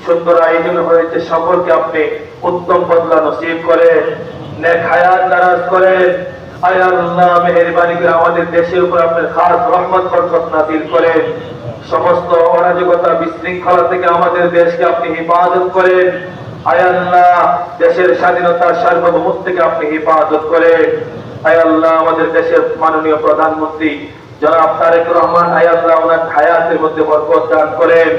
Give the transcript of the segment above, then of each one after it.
সুন্দর আয়োজন হয়েছে, সকলকে আপনি উত্তম বদলা নসিব করেন, নেক হায়াত দারাজ করেন। আয় আল্লাহ, মেহেরবানি করে আমাদের দেশের উপর আপনার খাস রহমত বরকত নাযিল করেন। সমস্ত অরাজকতা বিশৃঙ্খলা থেকে আমাদের দেশকে আপনি হেফাজত করেন। আয় আল্লাহ, দেশের স্বাধীনতা সার্বভৌমত্ব থেকে আপনি হেফাজত করেন। আয় আল্লাহ, আমাদের দেশের মাননীয় প্রধানমন্ত্রী জনাব তারেক রহমান, আয় আল্লাহ, ওনার হায়াতের মধ্যে বরকত দান করেন,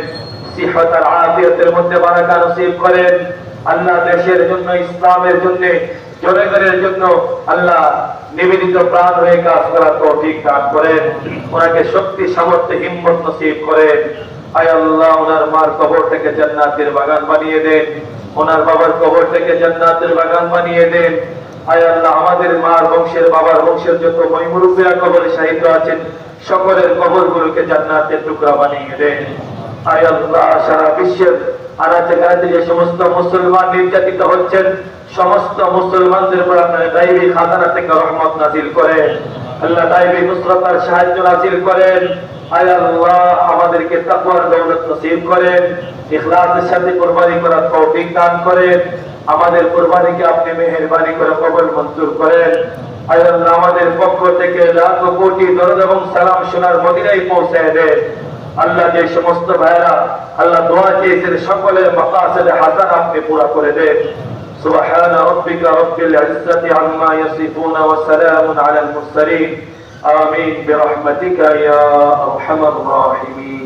সিহত আর আফিয়াতের মধ্যে বারাকা নসিব করেন। আল্লাহ, দেশের জন্য, ইসলামের জন্য, জনগণের জন্য আল্লাহ নিবেদিত প্রাণ হয়ে কাজ করার তৌফিক দান করেন। ওনাকে শক্তি, সামর্থ্য, হিম্মত নসিব করেন। আয় আল্লাহ, ওনার মার কবর থেকে জান্নাতের বাগান বানিয়ে দেন, ওনার বাবার কবর থেকে জান্নাতের বাগান বানিয়ে দেন। আয় আল্লাহ, আমাদের মার বংশের, বাবার বংশের যত মহিমুরব্বীরা কবরে শাহিদ আছেন, সকলের কবরগুলোকে জান্নাতের টুকরা বানিয়ে দেন। আয় আল্লাহ, সারা বিশ্বের আনাচে কানাচে যে সমস্ত মুসলমান নির্যাতিত হচ্ছেন, সমস্ত মুসলমানদের উপর আপনার দাইবী খাজানা থেকে রহমত নাযিল করেন। আল্লাহ, দাইবী নুসরত আর সাহায্য নাযিল করেন। আয় আল্লাহ, আমাদেরকে তাকওয়ার দৌলত নসিব করেন, ইখলাসের সাথে কুরবানি করার তৌফিক দান করেন। আমাদের কুরবানিকে আপনি মেহেরবানি করে কবুল মঞ্জুর করেন। আয় আল্লাহ, আমাদের পক্ষ থেকে লাখো কোটি দরুদ এবং সালাম সোনার মদিনায় পৌঁছায় দেন। আল্লাহ, যে সমস্ত ভাইরা আল্লাহ দোয়া চেয়েছেন, সকলের মাকাসিদ হাসান আপনি পুরা করে দেন। সুবহান রাব্বিকা রাব্বিল ইজ্জাতি আম্মা ইয়াসিফুন ওয়া সালামুন আলাল মুরসালিন। আমিন বিরহমাতিকা ইয়া আরহামার রাহিমিন।